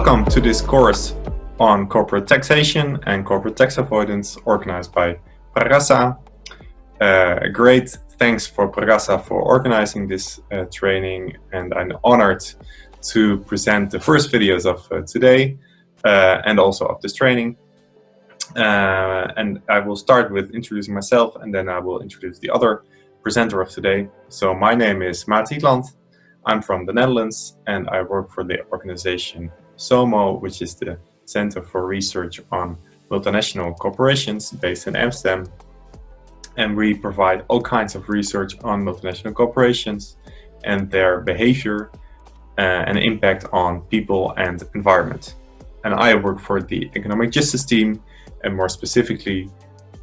Welcome to this course on corporate taxation and corporate tax avoidance organized by Parasa. Great thanks for Parasa for organizing this training, and I'm honored to present the first videos of today and also of this training. And I will start with introducing myself, and then I will introduce the other presenter of today. So my name is Maat Hietland. I'm from the Netherlands, and I work for the organization SOMO, which is the Center for Research on Multinational Corporations based in Amsterdam. And we provide all kinds of research on multinational corporations and their behavior and impact on people and environment. And I work for the economic justice team, and more specifically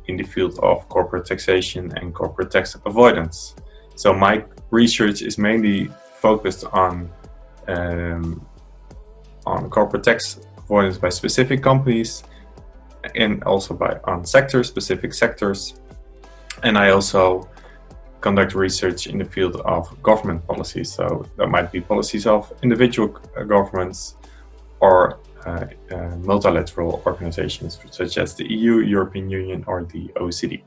in the field of corporate taxation and corporate tax avoidance. So my research is mainly focused on corporate tax avoidance by specific companies and also on specific sectors. And I also conduct research in the field of government policies. So that might be policies of individual governments or multilateral organizations such as the EU, European Union, or the OECD.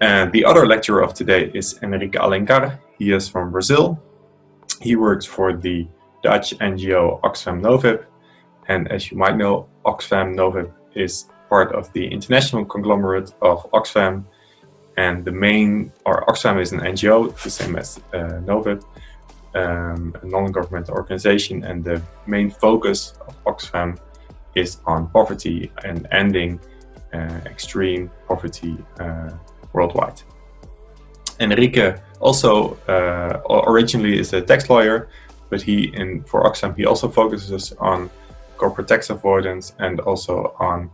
And the other lecturer of today is Enrique Alencar. He is from Brazil. He works for the Dutch NGO Oxfam Novib. And as you might know, Oxfam Novib is part of the international conglomerate of Oxfam. And Oxfam is an NGO, the same as Novib, a non-governmental organization. And the main focus of Oxfam is on poverty and ending extreme poverty worldwide. Enrique also originally is a tax lawyer, but for Oxfam he also focuses on corporate tax avoidance and also on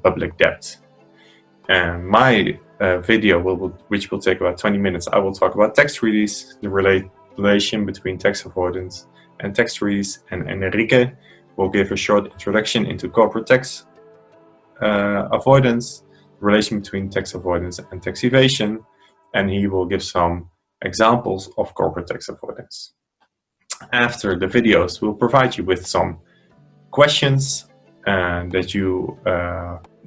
public debt. And my video, which will take about 20 minutes, I will talk about tax treaties, the relation between tax avoidance and tax treaties, and Enrique will give a short introduction into corporate tax avoidance, the relation between tax avoidance and tax evasion, and he will give some examples of corporate tax avoidance. After the videos, we'll provide you with some questions that you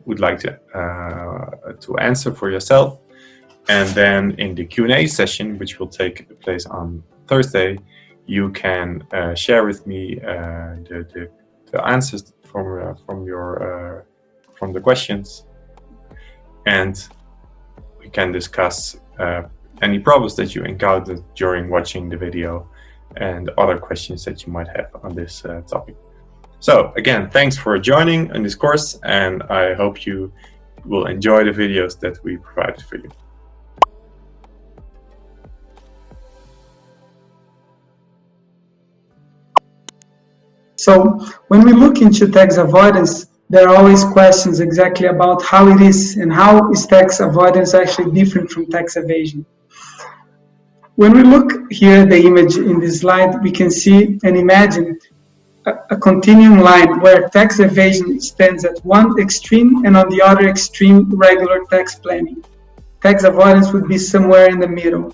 would like to answer for yourself. And then in the Q&A session, which will take place on Thursday, you can share with me the answers from the questions, and we can discuss any problems that you encountered during watching the video and other questions that you might have on this topic. So again, thanks for joining in this course, and I hope you will enjoy the videos that we provided for you. So when we look into tax avoidance, there are always questions exactly about how it is and how is tax avoidance actually different from tax evasion. When we look here at the image in this slide, we can see and imagine a continuum line where tax evasion stands at one extreme and on the other extreme regular tax planning. Tax avoidance would be somewhere in the middle.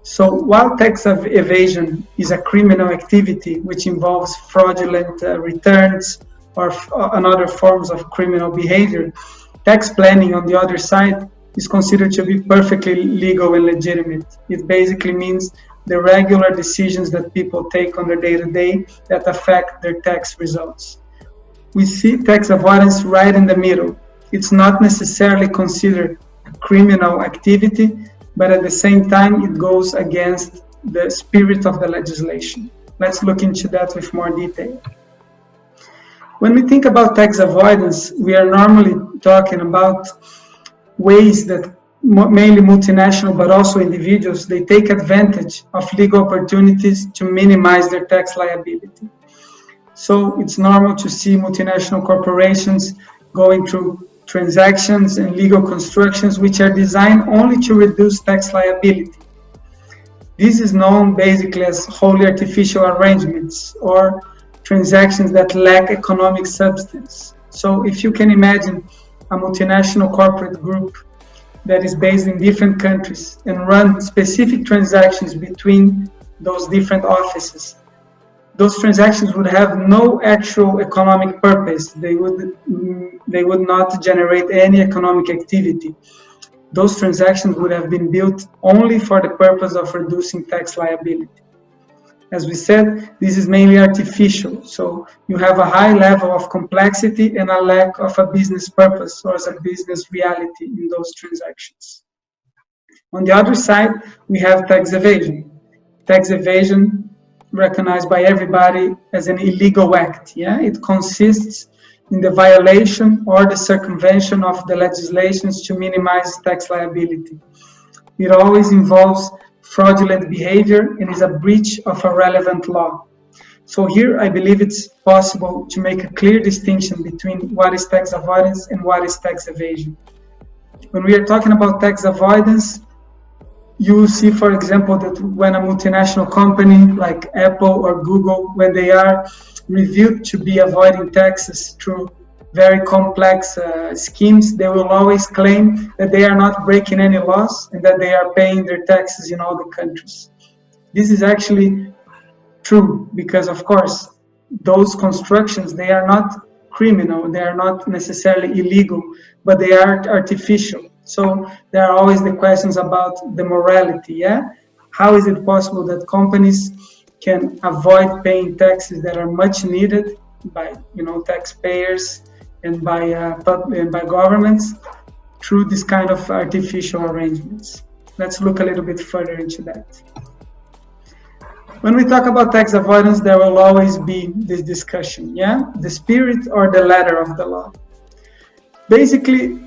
So while tax evasion is a criminal activity which involves fraudulent returns or other forms of criminal behavior, tax planning on the other side is considered to be perfectly legal and legitimate. It basically means the regular decisions that people take on their day-to-day that affect their tax results. We see tax avoidance right in the middle. It's not necessarily considered a criminal activity, but at the same time it goes against the spirit of the legislation. Let's look into that with more detail. When we think about tax avoidance, we are normally talking about ways that mainly multinational, but also individuals, they take advantage of legal opportunities to minimize their tax liability. So it's normal to see multinational corporations going through transactions and legal constructions which are designed only to reduce tax liability. This is known basically as wholly artificial arrangements or transactions that lack economic substance. So if you can imagine a multinational corporate group that is based in different countries and run specific transactions between those different offices, those transactions would have no actual economic purpose. They would not generate any economic activity. Those transactions would have been built only for the purpose of reducing tax liability. As we said, this is mainly artificial. So you have a high level of complexity and a lack of a business purpose or as a business reality in those transactions. On the other side, we have tax evasion. Tax evasion, recognized by everybody as an illegal act. Yeah, it consists in the violation or the circumvention of the legislations to minimize tax liability. It always involves fraudulent behavior and is a breach of a relevant law. So here I believe it's possible to make a clear distinction between what is tax avoidance and what is tax evasion. When we are talking about tax avoidance, you will see, for example, that when a multinational company like Apple or Google, when they are reviewed to be avoiding taxes through very complex schemes, they will always claim that they are not breaking any laws and that they are paying their taxes in all the countries. This is actually true because, of course, those constructions, they are not criminal, they are not necessarily illegal, but they are artificial. So there are always the questions about the morality, yeah? How is it possible that companies can avoid paying taxes that are much needed by, taxpayers and by governments through this kind of artificial arrangements? Let's look a little bit further into that. When we talk about tax avoidance, there will always be this discussion, yeah? The spirit or the letter of the law. Basically,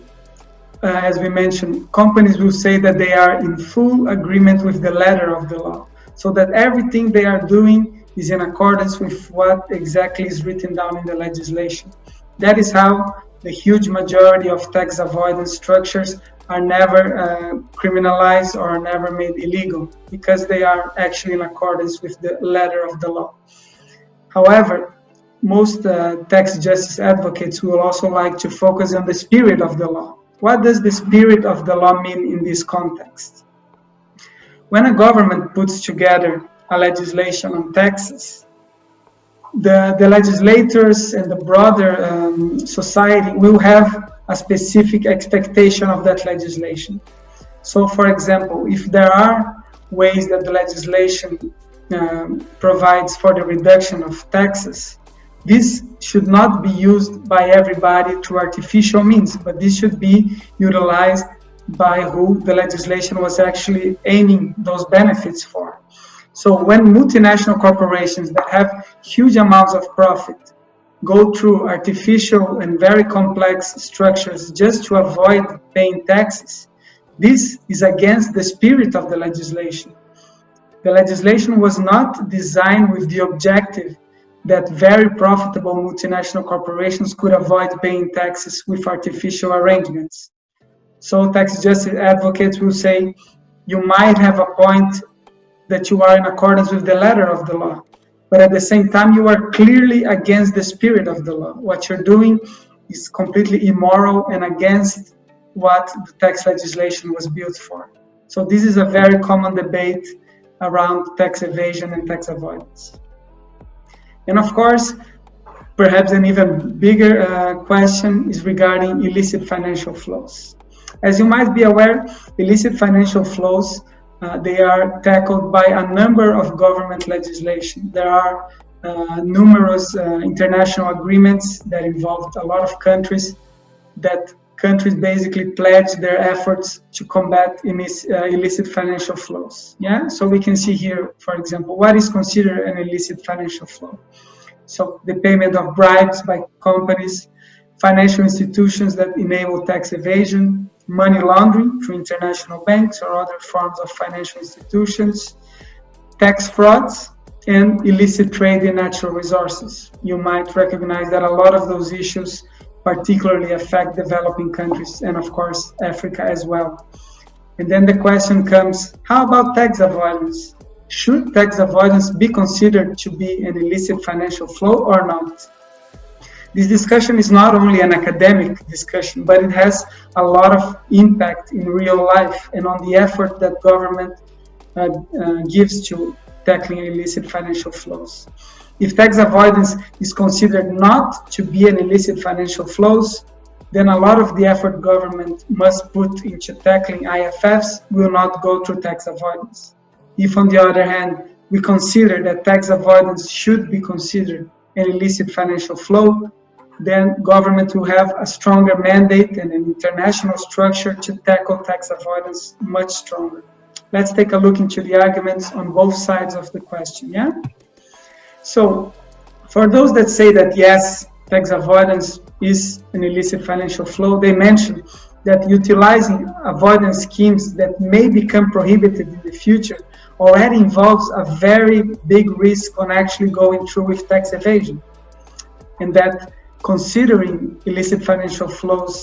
as we mentioned, companies will say that they are in full agreement with the letter of the law, so that everything they are doing is in accordance with what exactly is written down in the legislation. That is how the huge majority of tax avoidance structures are never criminalized or are never made illegal, because they are actually in accordance with the letter of the law. However, most tax justice advocates will also like to focus on the spirit of the law. What does the spirit of the law mean in this context? When a government puts together a legislation on taxes, the legislators and the broader society will have a specific expectation of that legislation. So, for example, if there are ways that the legislation provides for the reduction of taxes, this should not be used by everybody through artificial means, but this should be utilized by who the legislation was actually aiming those benefits for. So when multinational corporations that have huge amounts of profit go through artificial and very complex structures just to avoid paying taxes, this is against the spirit of the legislation. The legislation was not designed with the objective that very profitable multinational corporations could avoid paying taxes with artificial arrangements. So tax justice advocates will say, you might have a point that you are in accordance with the letter of the law, but at the same time you are clearly against the spirit of the law. What you're doing is completely immoral and against what the tax legislation was built for. So this is a very common debate around tax evasion and tax avoidance. And of course, perhaps an even bigger question is regarding illicit financial flows. As you might be aware, illicit financial flows, they are tackled by a number of government legislation. There are numerous international agreements that involved a lot of countries, that countries basically pledge their efforts to combat illicit financial flows. Yeah, so we can see here, for example, what is considered an illicit financial flow. So the payment of bribes by companies, financial institutions that enable tax evasion, money laundering through international banks or other forms of financial institutions, tax frauds, and illicit trade in natural resources. You might recognize that a lot of those issues particularly affect developing countries and, of course, Africa as well. And then the question comes, how about tax avoidance? Should tax avoidance be considered to be an illicit financial flow or not? This discussion is not only an academic discussion, but it has a lot of impact in real life and on the effort that government gives to tackling illicit financial flows. If tax avoidance is considered not to be an illicit financial flows, then a lot of the effort government must put into tackling IFFs will not go through tax avoidance. If, on the other hand, we consider that tax avoidance should be considered an illicit financial flow, then government will have a stronger mandate and an international structure to tackle tax avoidance much stronger. Let's take a look into the arguments on both sides of the question, yeah? So, for those that say that yes, tax avoidance is an illicit financial flow, they mention that utilizing avoidance schemes that may become prohibited in the future already involves a very big risk on actually going through with tax evasion. And that considering illicit financial flows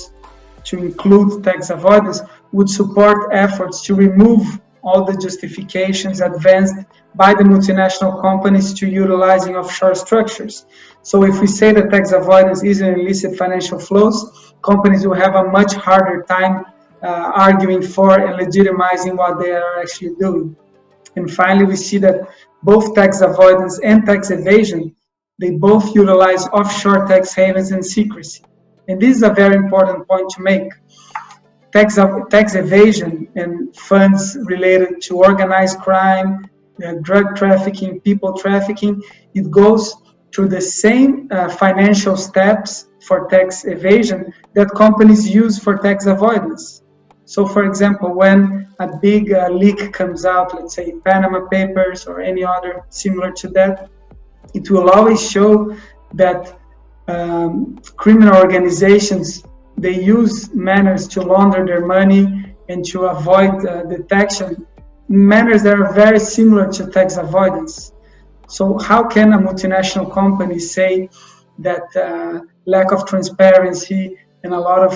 to include tax avoidance would support efforts to remove all the justifications advanced by the multinational companies to utilizing offshore structures. So if we say that tax avoidance is an illicit financial flows, companies will have a much harder time arguing for and legitimizing what they are actually doing. And finally, we see that both tax avoidance and tax evasion, they both utilize offshore tax havens and secrecy. And this is a very important point to make. Tax evasion and funds related to organized crime, drug trafficking, people trafficking, it goes through the same financial steps for tax evasion that companies use for tax avoidance. So, for example, when a big leak comes out, let's say Panama Papers or any other similar to that, it will always show that criminal organizations, they use manners to launder their money and to avoid detection, manners that are very similar to tax avoidance. So how can a multinational company say that lack of transparency and a lot of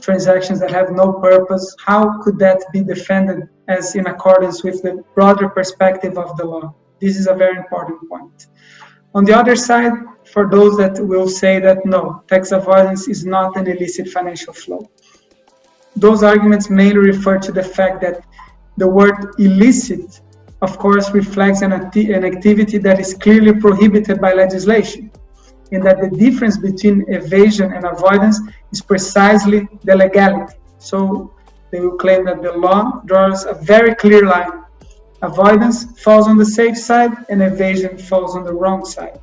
transactions that have no purpose, how could that be defended as in accordance with the broader perspective of the law? This is a very important point. On the other side, for those that will say that no, tax avoidance is not an illicit financial flow, those arguments mainly refer to the fact that the word illicit, of course, reflects an activity that is clearly prohibited by legislation, and that the difference between evasion and avoidance is precisely the legality. So they will claim that the law draws a very clear line. Avoidance falls on the safe side and evasion falls on the wrong side.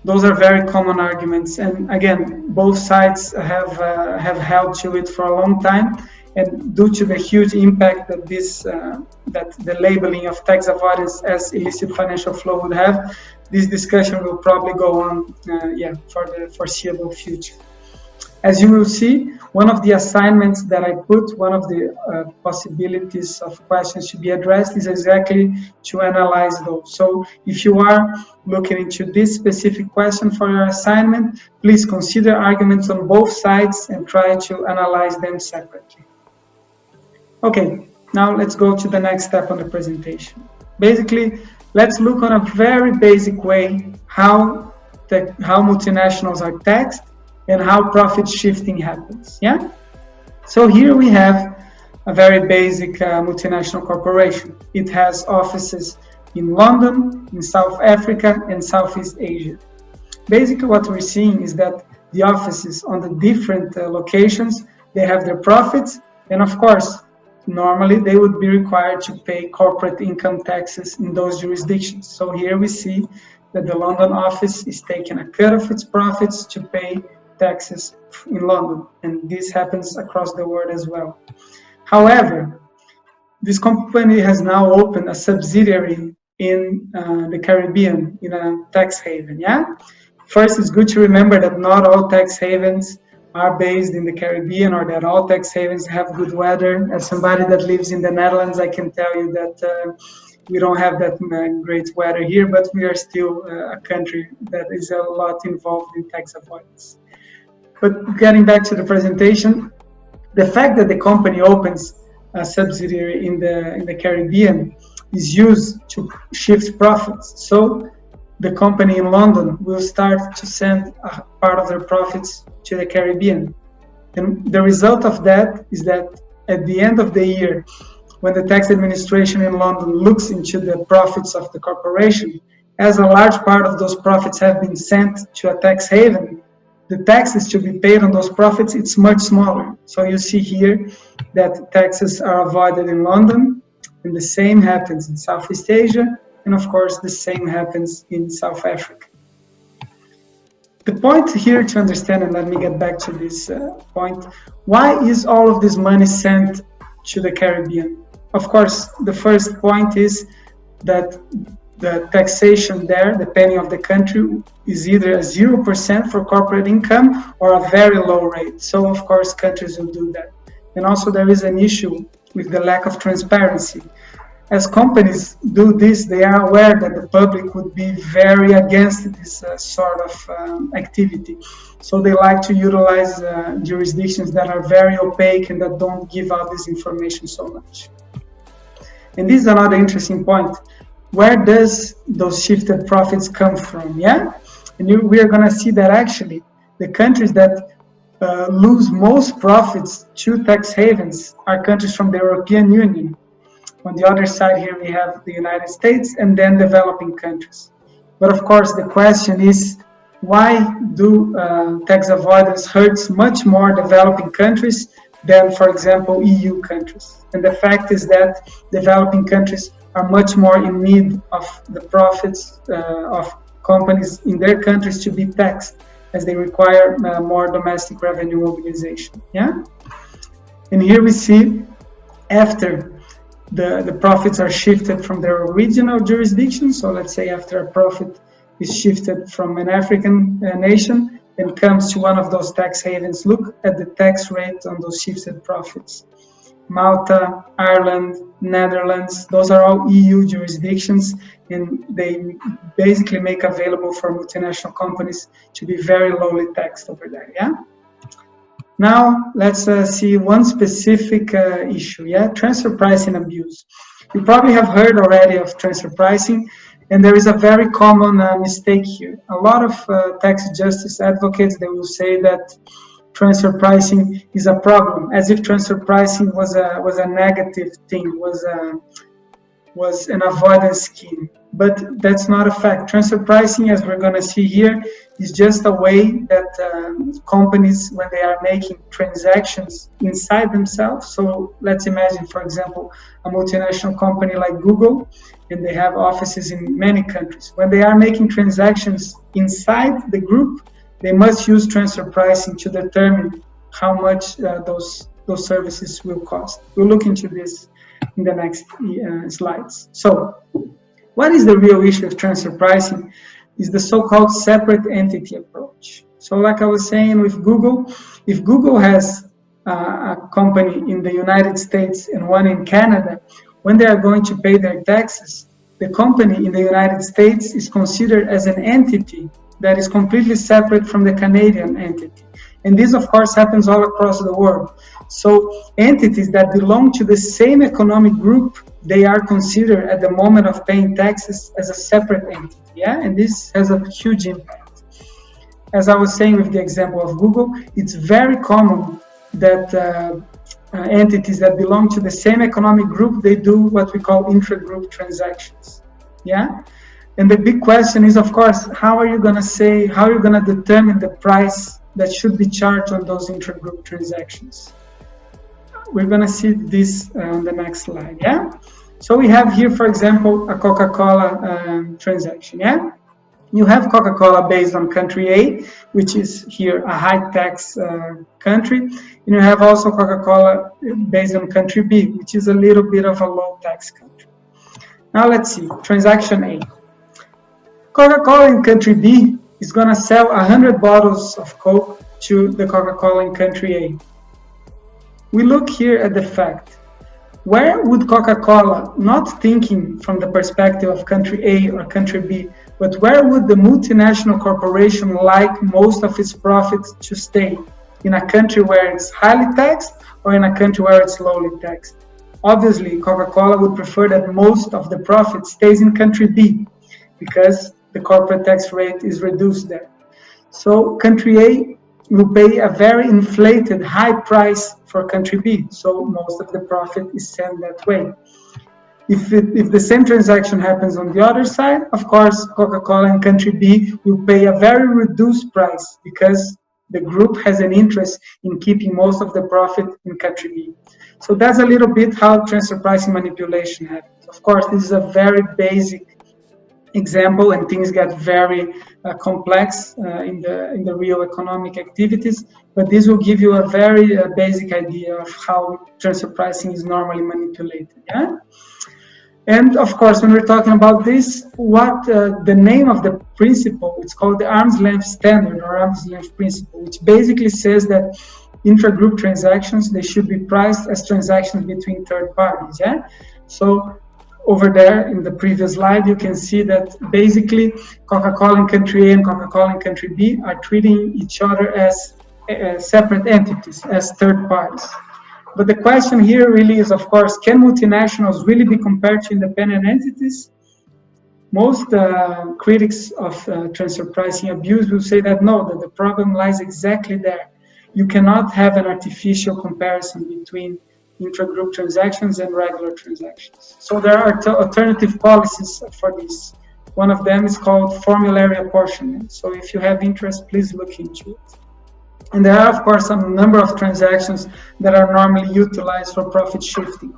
Those are very common arguments, and again, both sides have held to it for a long time. And due to the huge impact that that the labeling of tax avoidance as illicit financial flow would have, this discussion will probably go on, for the foreseeable future. As you will see, one of the assignments that I put, one of the possibilities of questions to be addressed is exactly to analyze those. So if you are looking into this specific question for your assignment, please consider arguments on both sides and try to analyze them separately. Okay, now let's go to the next step on the presentation. Basically, let's look on a very basic way how multinationals are taxed and how profit shifting happens, yeah? So here we have a very basic multinational corporation. It has offices in London, in South Africa, and Southeast Asia. Basically what we're seeing is that the offices on the different locations, they have their profits, and of course, normally they would be required to pay corporate income taxes in those jurisdictions. So here we see that the London office is taking a cut of its profits to pay taxes in London, and this happens across the world as well. However, this company has now opened a subsidiary in the Caribbean, in a tax haven, yeah? First, it's good to remember that not all tax havens are based in the Caribbean, or that all tax havens have good weather. As somebody that lives in the Netherlands, I can tell you that we don't have that great weather here, but we are still a country that is a lot involved in tax avoidance. But getting back to the presentation, the fact that the company opens a subsidiary in the Caribbean is used to shift profits. So the company in London will start to send a part of their profits to the Caribbean. And the result of that is that at the end of the year, when the tax administration in London looks into the profits of the corporation, as a large part of those profits have been sent to a tax haven, the taxes to be paid on those profits, it's much smaller. So you see here that taxes are avoided in London, and the same happens in Southeast Asia, and of course the same happens in South Africa. The point here to understand, and let me get back to this point, why is all of this money sent to the Caribbean? Of course, the first point is that the taxation there, depending on the country, is either a 0% for corporate income or a very low rate. So of course, countries will do that. And also there is an issue with the lack of transparency. As companies do this, they are aware that the public would be very against this sort of activity. So they like to utilize jurisdictions that are very opaque and that don't give out this information so much. And this is another interesting point. Where does those shifted profits come from? Yeah, and we are going to see that actually the countries that lose most profits to tax havens are countries from the European Union. On the other side here we have the United States and then developing countries. But of course the question is, why do tax avoidance hurts much more developing countries than, for example, EU countries? And the fact is that developing countries are much more in need of the profits of companies in their countries to be taxed, as they require more domestic revenue mobilization. Yeah, and here we see after the profits are shifted from their original jurisdiction. So let's say after a profit is shifted from an African nation and comes to one of those tax havens, look at the tax rate on those shifted profits. Malta, Ireland, Netherlands, those are all EU jurisdictions, and they basically make available for multinational companies to be very lowly taxed over there. Yeah. Now let's see one specific issue. Yeah, transfer pricing abuse. You probably have heard already of transfer pricing, and there is a very common mistake here. A lot of tax justice advocates, they will say that transfer pricing is a problem, as if transfer pricing was a negative thing, was an avoidance scheme. But that's not a fact. Transfer pricing, as we're going to see here, is just a way that companies, when they are making transactions inside themselves, so let's imagine, for example, a multinational company like Google, and they have offices in many countries. When they are making transactions inside the group, they must use transfer pricing to determine how much those services will cost. We'll look into this in the next slides. So, what is the real issue of transfer pricing? Is the so-called separate entity approach. So like I was saying with Google, if Google has a company in the United States and one in Canada, when they are going to pay their taxes, the company in the United States is considered as an entity that is completely separate from the Canadian entity. And this, of course, happens all across the world. So entities that belong to the same economic group, they are considered at the moment of paying taxes as a separate entity. Yeah, and this has a huge impact. As I was saying with the example of Google, it's very common that entities that belong to the same economic group, they do what we call intra-group transactions. Yeah, and the big question is, of course, how are you going to determine the price that should be charged on those intra-group transactions? We're going to see this on the next slide. Yeah. So we have here, for example, a Coca-Cola transaction. Yeah. You have Coca-Cola based on country A, which is here a high tax country. And you have also Coca-Cola based on country B, which is a little bit of a low tax country. Now let's see, transaction A. Coca-Cola in country B is going to sell 100 bottles of Coke to the Coca-Cola in country A. We look here at the fact. Where would Coca-Cola, not thinking from the perspective of country A or country B, but where would the multinational corporation like most of its profits to stay? In a country where it's highly taxed or in a country where it's lowly taxed? Obviously, Coca-Cola would prefer that most of the profit stays in country B because the corporate tax rate is reduced there. So country A will pay a very inflated high price for country B. So most of the profit is sent that way. If the same transaction happens on the other side, of course, Coca-Cola and country B will pay a very reduced price because the group has an interest in keeping most of the profit in country B. So that's a little bit how transfer pricing manipulation happens. Of course, this is a very basic example, and things get very complex in the real economic activities. But this will give you a very basic idea of how transfer pricing is normally manipulated. Yeah. And of course, when we're talking about this, what the name of the principle, it's called the arm's length standard or arm's length principle, which basically says that intra-group transactions, they should be priced as transactions between third parties. Yeah. So over there in the previous slide, you can see that basically Coca-Cola in country A and Coca-Cola in country B are treating each other as separate entities, as third parties. But the question here really is, of course, can multinationals really be compared to independent entities? Most critics of transfer pricing abuse will say that no, that the problem lies exactly there. You cannot have an artificial comparison between intra-group transactions and regular transactions. So there are alternative policies for this. One of them is called formulary apportionment. So if you have interest, please look into it. And there are, of course, a number of transactions that are normally utilized for profit shifting.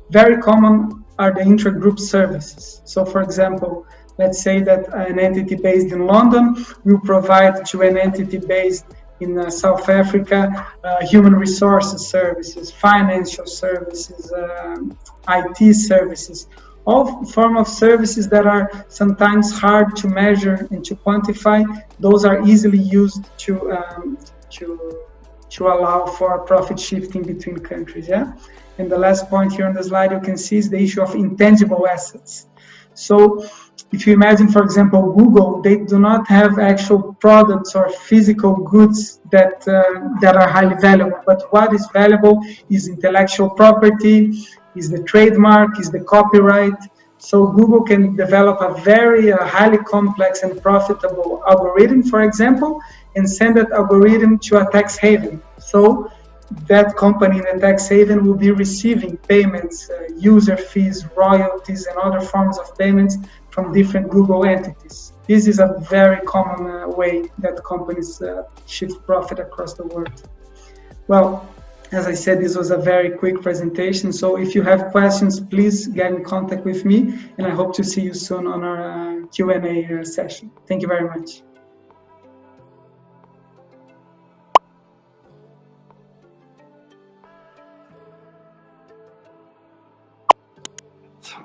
Very common are the intra-group services. So, for example, let's say that an entity based in London will provide to an entity based in South Africa human resources services, financial services, IT services, all forms of services that are sometimes hard to measure and to quantify. Those are easily used to allow for profit shifting between countries. Yeah. And the last point here on the slide you can see is the issue of intangible assets. So if you imagine, for example, Google, they do not have actual products or physical goods that are highly valuable. But what is valuable is intellectual property, is the trademark, is the copyright. So Google can develop a very highly complex and profitable algorithm, for example, and send that algorithm to a tax haven. So that company in a tax haven will be receiving payments, user fees, royalties, and other forms of payments from different Google entities. This is a very common way that companies shift profit across the world. Well, as I said, this was a very quick presentation. So if you have questions, please get in contact with me, and I hope to see you soon on our Q&A session. Thank you very much.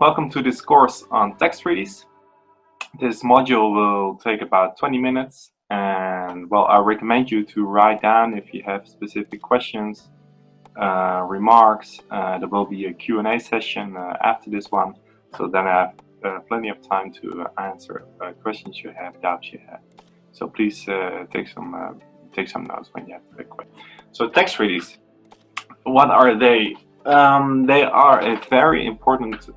Welcome to this course on tax treaties. This module will take about 20 minutes, and well, I recommend you to write down if you have specific questions, remarks. There will be a Q&A session after this one, so then I have plenty of time to answer questions you have, doubts you have. So please take some notes when you have a question. So tax treaties, what are they? They are a very important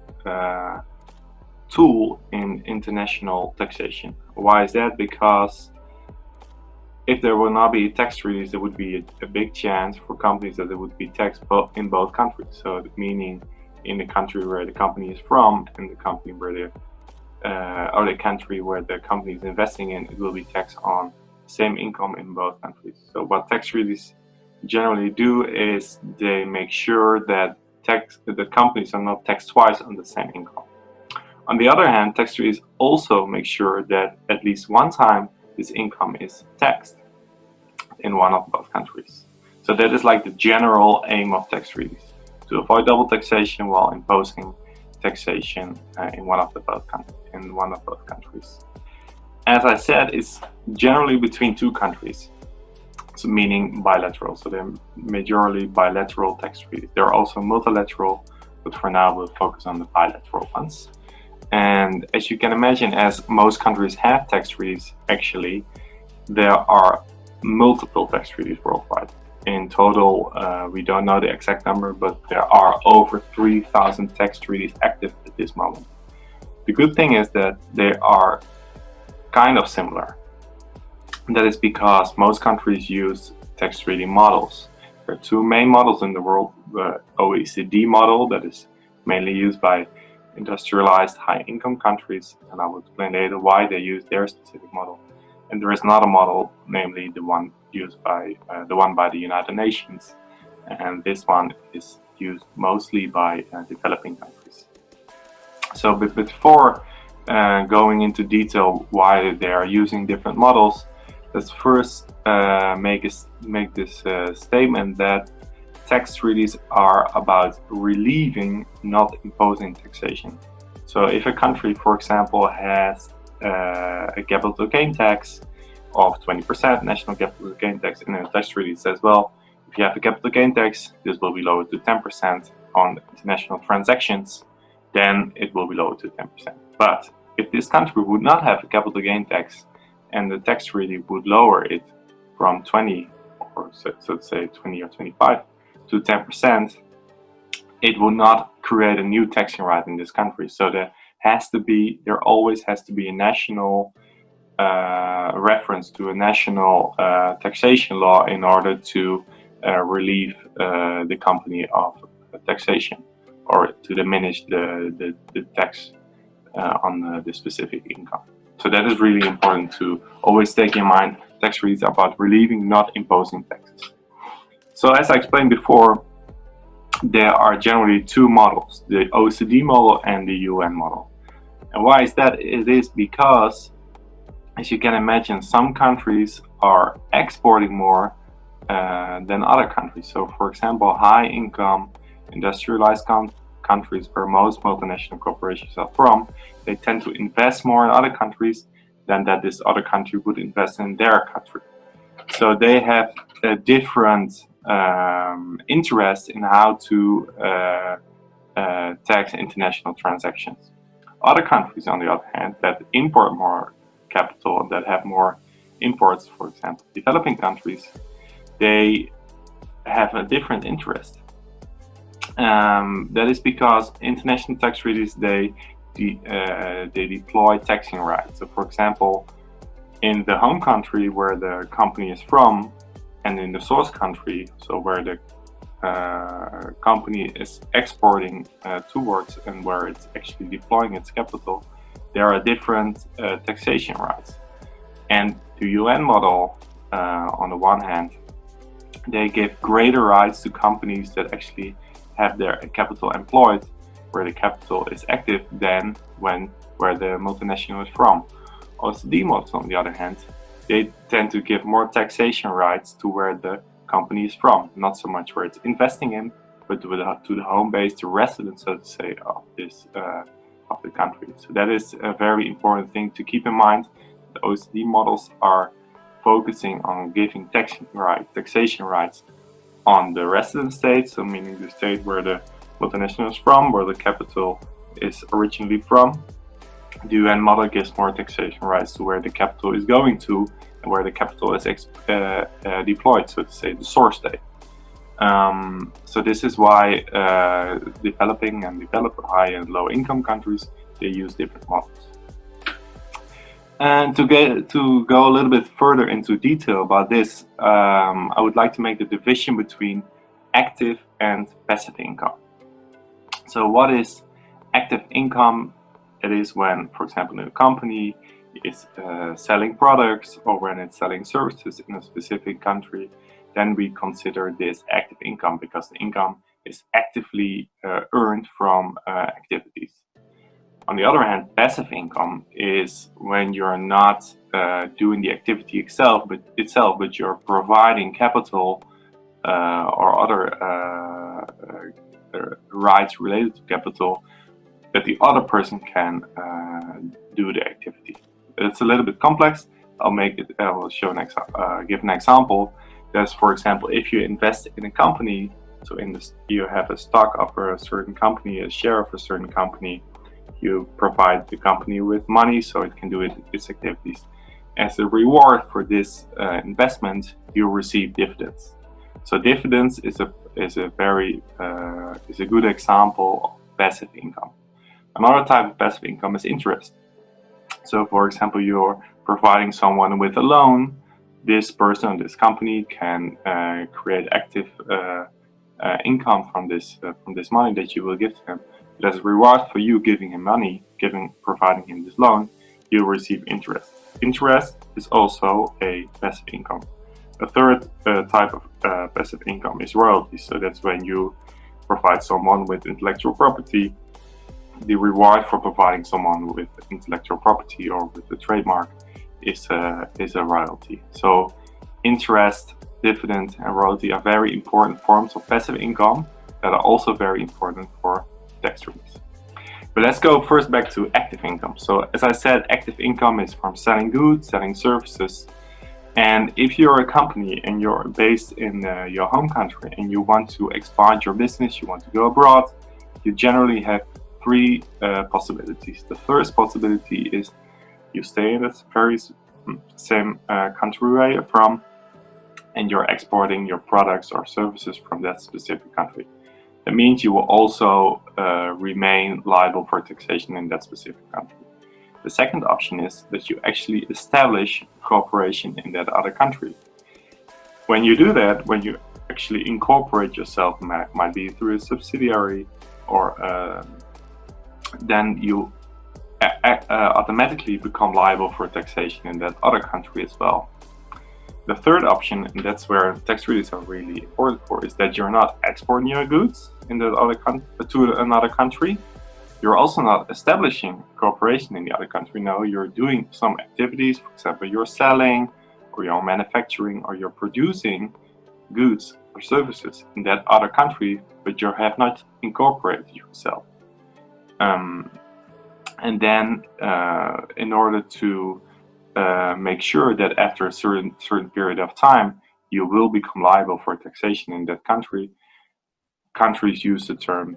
tool in international taxation. Why is that? Because if there will not be tax treaties, there would be a big chance for companies that they would be taxed in both countries. So meaning in the country where the company is from and the company where or the country where the company is investing in, it will be taxed on the same income in both countries. So what tax treaties generally do is they make sure that the companies are not taxed twice on the same income. On the other hand, tax treaties also make sure that at least one time this income is taxed in one of both countries. So that is like the general aim of tax treaties, to avoid double taxation while imposing taxation in one of both countries. As I said, it's generally between two countries. So meaning bilateral, so they're majorly bilateral tax treaties. There are also multilateral, but for now we'll focus on the bilateral ones. And as you can imagine, as most countries have tax treaties, actually, there are multiple tax treaties worldwide. In total, we don't know the exact number, but there are over 3,000 tax treaties active at this moment. The good thing is that they are kind of similar. That is because most countries use tax treaty models. There are two main models in the world: the OECD model, that is mainly used by industrialized high-income countries, and I will explain later why they use their specific model. And there is another model, namely the one used by the United Nations, and this one is used mostly by developing countries. So, but before going into detail why they are using different models, let's first make this statement that tax treaties are about relieving, not imposing taxation. So if a country, for example, has a capital gain tax of 20%, national capital gain tax, in a tax treaty says, well, if you have a capital gain tax, this will be lowered to 10% on international transactions, then it will be lowered to 10%. But if this country would not have a capital gain tax and the tax treaty would lower it from 20, or so to say 20 or 25 to 10%, it will not create a new taxing right in this country. So there always has to be a national reference to a national taxation law in order to relieve the company of taxation, or to diminish the tax on the specific income. So that is really important to always take in mind. Tax treaties are about relieving, not imposing taxes. So as I explained before, there are generally two models, the OECD model and the UN model. And why is that? It is because, as you can imagine, some countries are exporting more than other countries. So for example, high income industrialized countries where most multinational corporations are from, they tend to invest more in other countries than that this other country would invest in their country. So they have a different interest in how to tax international transactions. Other countries, on the other hand, that import more capital, that have more imports, for example, developing countries, they have a different interest. That is because international tax treaties, they deploy taxing rights. So, for example, in the home country where the company is from, and in the source country, so where the company is exporting towards and where it's actually deploying its capital, there are different taxation rights. And the UN model, on the one hand, they give greater rights to companies that actually have their capital employed where the capital is active than where the multinational is from. OECD models, on the other hand, they tend to give more taxation rights to where the company is from, not so much where it's investing in, but to the home base, to residents, so to say, of the country. So that is a very important thing to keep in mind. The OECD models are focusing on giving taxation rights on the resident state, so meaning the state where the multinational is from, where the capital is originally from. The UN model gives more taxation rights to where the capital is going to and where the capital is deployed, so to say, the source state. So this is why developing and developed high and low income countries, they use different models. And to go a little bit further into detail about this, I would like to make the division between active and passive income. So what is active income? It is when, for example, a company is selling products or when it's selling services in a specific country, then we consider this active income because the income is actively earned from activities. On the other hand, passive income is when you're not doing the activity itself, but you're providing capital or other rights related to capital that the other person can do the activity. It's a little bit complex. I will show give an example. That's, for example, if you invest in a company, so you have a stock of a certain company, a share of a certain company. You provide the company with money so it can do its activities. As a reward for this investment, you receive dividends. So dividends is a good example of passive income. Another type of passive income is interest. So, for example, you're providing someone with a loan, this person or this company can create active income from this money that you will give to him. But as a reward for you giving him money, providing him this loan, you'll receive interest. Interest is also a passive income. A third type of passive income is royalties. So that's when you provide someone with intellectual property. The reward for providing someone with intellectual property or with a trademark is a royalty. So interest, dividend, and royalty are very important forms of passive income that are also very important for tax treaties. But let's go first back to active income. So as I said, active income is from selling goods, selling services. And if you're a company and you're based in your home country and you want to expand your business, you want to go abroad, you generally have three possibilities. The first possibility is you stay in the very same country where you're from, and you're exporting your products or services from that specific country. That means you will also remain liable for taxation in that specific country. The second option is that you actually establish cooperation in that other country. When you do that, when you actually incorporate yourself, might be through a subsidiary, or then you automatically become liable for taxation in that other country as well. The third option, and that's where tax treaties are really important for, is that you're not exporting your goods in that to another country. You're also not establishing cooperation in the other country. No, you're doing some activities. For example, you're selling, or you're manufacturing, or you're producing goods or services in that other country, but you have not incorporated yourself. And then, in order to make sure that after a certain period of time you will become liable for taxation in that country, countries use the term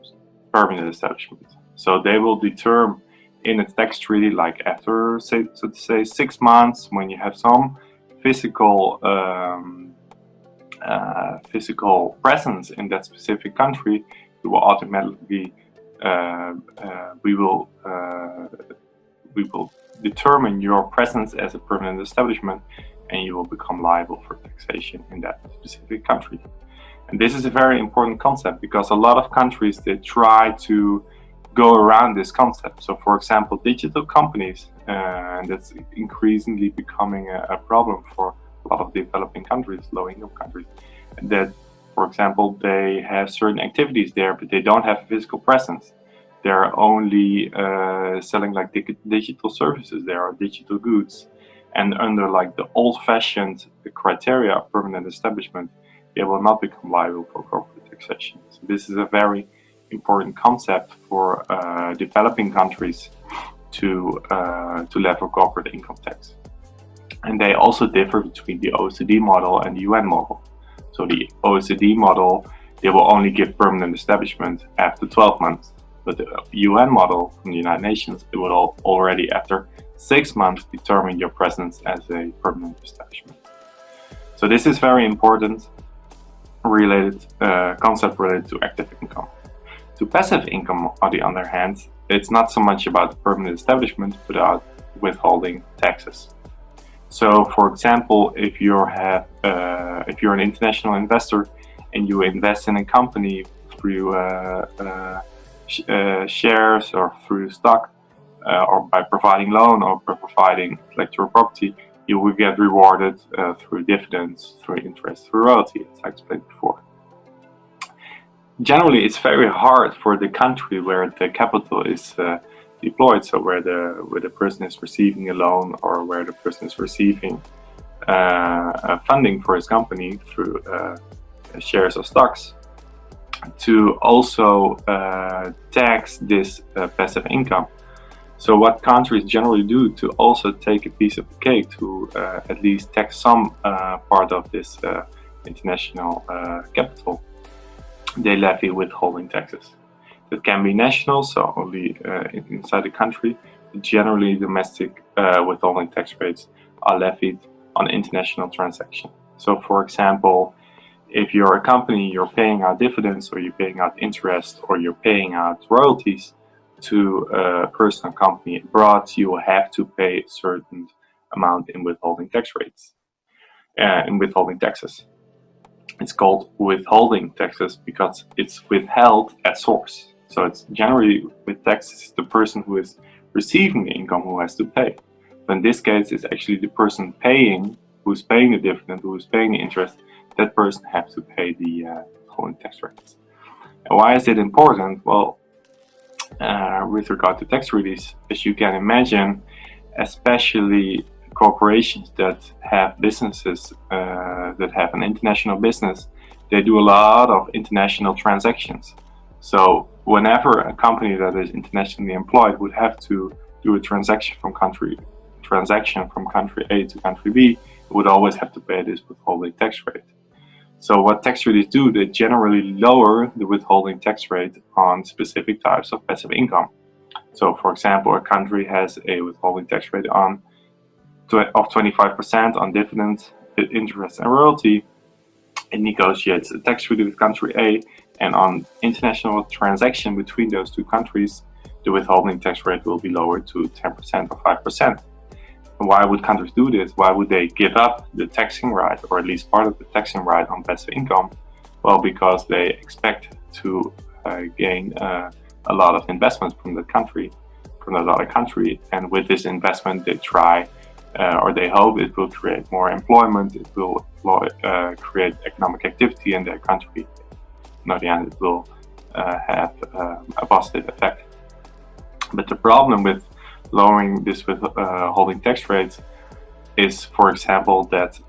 permanent establishment. So they will determine in a tax treaty, like after, say 6 months, when you have some physical presence in that specific country, you will automatically we will determine your presence as a permanent establishment, and you will become liable for taxation in that specific country. And this is a very important concept, because a lot of countries, they try to go around this concept. So for example, digital companies, and that's increasingly becoming a problem for a lot of developing countries, low-income countries, that, for example, they have certain activities there, but they don't have a physical presence. They're only selling like digital services. There are digital goods, and under like the old-fashioned criteria of permanent establishment, they will not become liable for corporate taxation. So this is a very important concept for developing countries to level corporate income tax. And they also differ between the OECD model and the UN model. So the OECD model, they will only give permanent establishment after 12 months. But the UN model from the United Nations, it will already after 6 months determine your presence as a permanent establishment. So this is very important concept related to active income. To passive income, on the other hand, it's not so much about the permanent establishment, but about withholding taxes. So, for example, if you're an international investor and you invest in a company through shares or through stock, or by providing loan or by providing intellectual property, you will get rewarded through dividends, through interest, through royalty, as I explained before. Generally, it's very hard for the country where the capital is deployed, so where the person is receiving a loan, or where the person is receiving funding for his company through shares or stocks, to also tax this passive income. So what countries generally do to also take a piece of the cake, to at least tax some part of this international capital, they levy withholding taxes. That can be national, so only inside the country. Generally, domestic withholding tax rates are levied on international transactions. So, for example, if you're a company, you're paying out dividends, or you're paying out interest, or you're paying out royalties to a personal company abroad, you will have to pay a certain amount in withholding tax rates. in withholding taxes. It's called withholding taxes because it's withheld at source. So it's generally with taxes the person who is receiving the income who has to pay. But in this case, it's actually the person paying, who's paying the dividend, who's paying the interest. That person has to pay the withholding tax rates. And why is it important? Well, with regard to tax treaties, as you can imagine, especially corporations that have businesses that have an international business, they do a lot of international transactions. So whenever a company that is internationally employed would have to do a transaction from country A to country B, it would always have to pay this withholding tax rate. So what tax treaties do, they generally lower the withholding tax rate on specific types of passive income. So for example, a country has a withholding tax rate of 25% on dividend, interest and royalty. It negotiates a tax treaty with country A, and on international transaction between those two countries, the withholding tax rate will be lowered to 10% or 5%. And why would countries do this? Why would they give up the taxing right, or at least part of the taxing right on passive income? Well, because they expect to gain a lot of investment from that other country, and with this investment they try or they hope it will create more employment, it will create economic activity in their country, and at the end it will have a positive effect. But the problem with lowering this withholding tax rates is, for example, that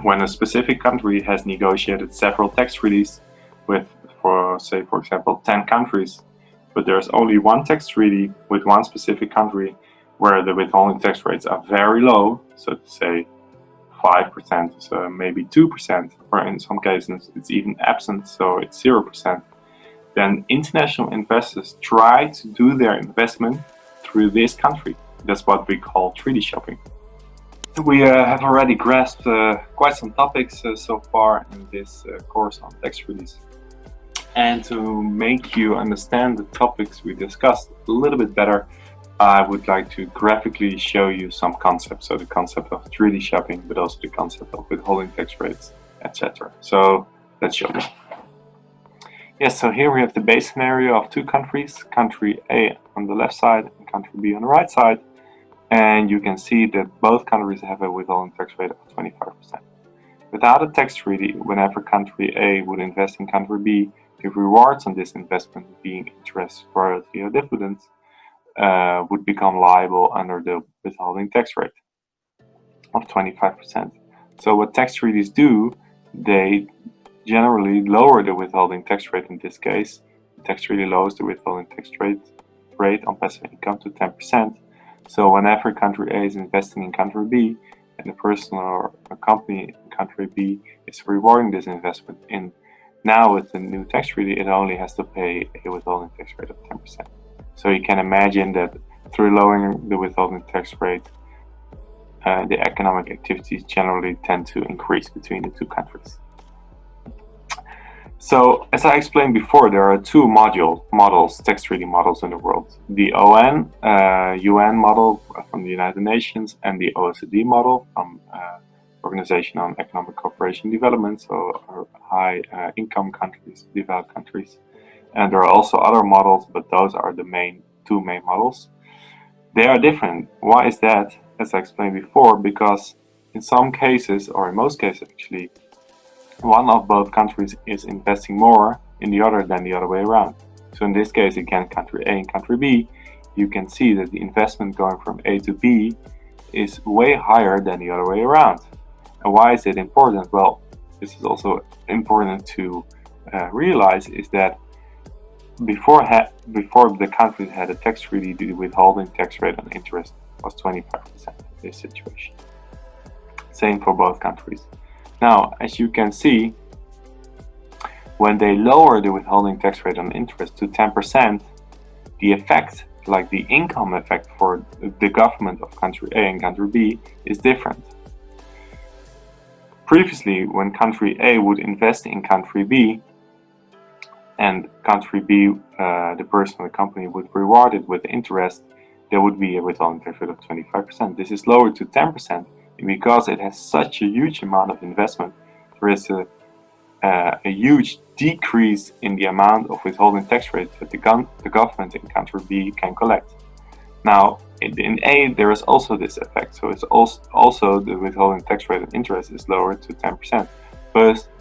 when a specific country has negotiated several tax treaties with, for example, 10 countries, but there's only one tax treaty with one specific country where the withholding tax rates are very low, so to say 5%, so maybe 2%, or in some cases it's even absent, so it's 0%, then international investors try to do their investment through this country. That's what we call treaty shopping. We have already grasped quite some topics so far in this course on tax treaties. And to make you understand the topics we discussed a little bit better, I would like to graphically show you some concepts. So the concept of treaty shopping, but also the concept of withholding tax rates, etc. So let's show you. Yes, so here we have the base scenario of two countries, country A on the left side and country B on the right side. And you can see that both countries have a withholding tax rate of 25%. Without a tax treaty, whenever country A would invest in country B, the rewards on this investment, being interest, royalty, or dividends, would become liable under the withholding tax rate of 25%. So what tax treaties do, they generally lower the withholding tax rate. In this case, the tax treaty lowers the withholding tax rate on passive income to 10%. So whenever country A is investing in country B, and the person or a company in country B is rewarding this investment in, now with the new tax treaty, it only has to pay a withholding tax rate of 10%. So you can imagine that through lowering the withholding tax rate, the economic activities generally tend to increase between the two countries. So, as I explained before, there are two models, tax treaty models in the world. The UN model from the United Nations, and the OECD model from Organization on Economic Cooperation and Development, so high income countries, developed countries. And there are also other models, but those are the two main models. They are different. Why is that? As I explained before, because in some cases, or in most cases actually, one of both countries is investing more in the other than the other way around. So in this case, again, country A and country B, you can see that the investment going from A to B is way higher than the other way around. And why is it important? Well, this is also important to realize, is that before the countries had a tax treaty, the withholding tax rate on interest was 25% in this situation. Same for both countries. Now, as you can see, when they lower the withholding tax rate on interest to 10%, the effect, like the income effect for the government of country A and country B, is different. Previously, when country A would invest in country B, and country B, the person or the company would reward it with interest, there would be a withholding tax rate of 25%. This is lowered to 10% because it has such a huge amount of investment, there is a huge decrease in the amount of withholding tax rate that the government in country B can collect. Now, in A, there is also this effect. So it's also the withholding tax rate and interest is lowered to 10%.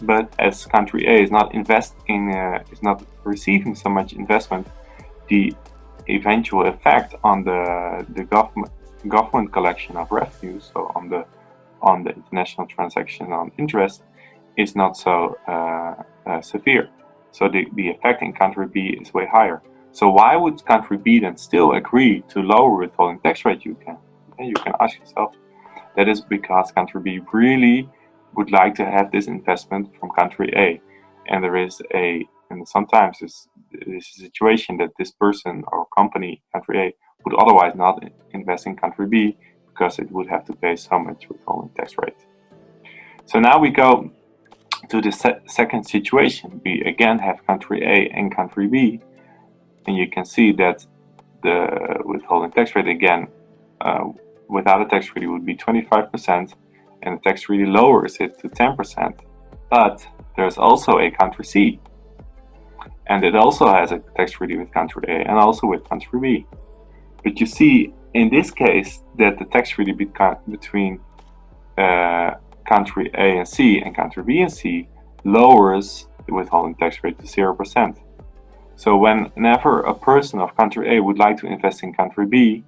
But as country A is not receiving so much investment, the eventual effect on the government collection of revenues, so on the international transaction on interest, is not so severe. So the effect in country B is way higher. So why would country B then still agree to lower withholding tax rate? You can ask yourself. That is because country B really would like to have this investment from country A, and sometimes there's a situation that this person or company, country A, would otherwise not invest in country B because it would have to pay so much withholding tax rate. So now we go to the second situation. We again have country A and country B, and you can see that the withholding tax rate again, without a tax treaty, would be 25%, and the tax treaty lowers it to 10%. But there's also a country C, and it also has a tax treaty with country A and also with country B. But you see in this case that the tax treaty between country A and C and country B and C lowers the withholding tax rate to 0%. So whenever a person of country A would like to invest in country B,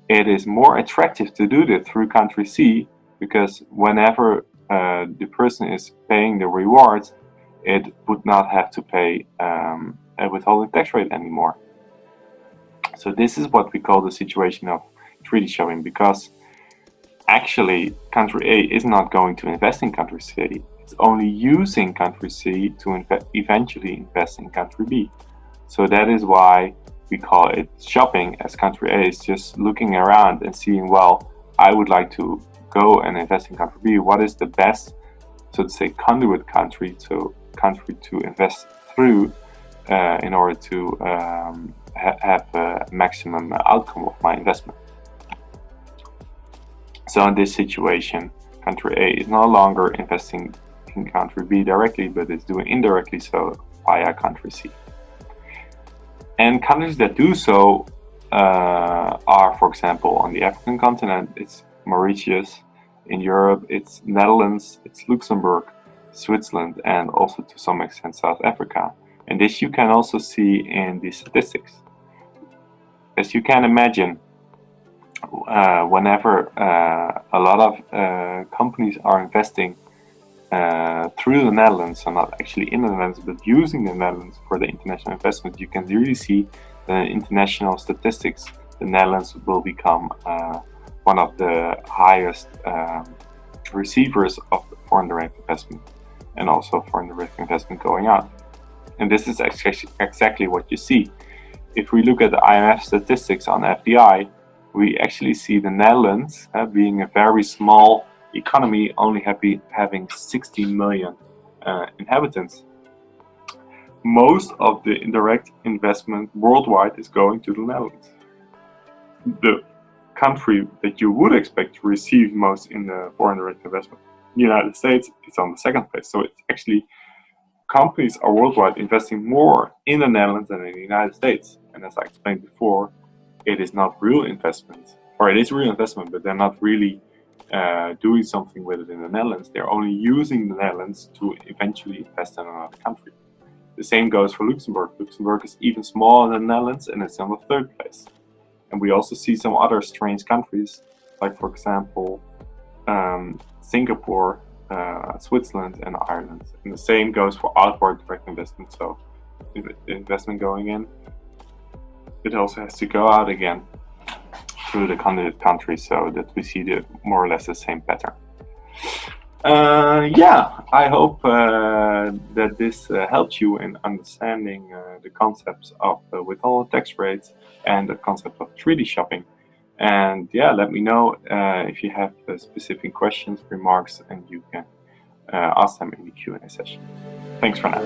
it is more attractive to do that through country C, because whenever the person is paying the rewards, it would not have to pay a withholding tax rate anymore. So this is what we call the situation of treaty shopping, because actually country A is not going to invest in country C. It's only using country C to eventually invest in country B. So that is why we call it shopping, as country A is just looking around and seeing, well, I would like to go and invest in country B. What is the best, so to say, conduit country to invest through in order to have a maximum outcome of my investment? So in this situation, country A is no longer investing in country B directly, but it's doing indirectly so via country C. And countries that do so are, for example, on the African continent, it's Mauritius. In Europe, it's Netherlands, it's Luxembourg, Switzerland, and also to some extent South Africa. And this you can also see in the statistics. As you can imagine, whenever a lot of companies are investing through the Netherlands, so not actually in the Netherlands, but using the Netherlands for the international investment, you can really see the international statistics. The Netherlands will become one of the highest receivers of foreign direct investment, and also foreign direct investment going out. And this is exactly what you see. If we look at the IMF statistics on FDI, we actually see the Netherlands being a very small economy, only having 16 million inhabitants. Most of the indirect investment worldwide is going to the Netherlands. The country that you would expect to receive most in the foreign direct investment, the United States, is on the second place. So it's actually, companies are worldwide investing more in the Netherlands than in the United States. And as I explained before, it is not real investment, or it is real investment, but they're not really doing something with it in the Netherlands. They're only using the Netherlands to eventually invest in another country. The same goes for Luxembourg. Luxembourg is even smaller than the Netherlands, and it's on the third place. And we also see some other strange countries, like for example, Singapore, Switzerland, and Ireland. And the same goes for outward direct investment. So the investment going in, it also has to go out again through the candidate countries, so that we see more or less the same pattern. I hope that this helps you in understanding the concepts of withholding tax rates and the concept of treaty shopping. And let me know if you have specific questions, remarks, and you can ask them in the Q&A session. Thanks for now.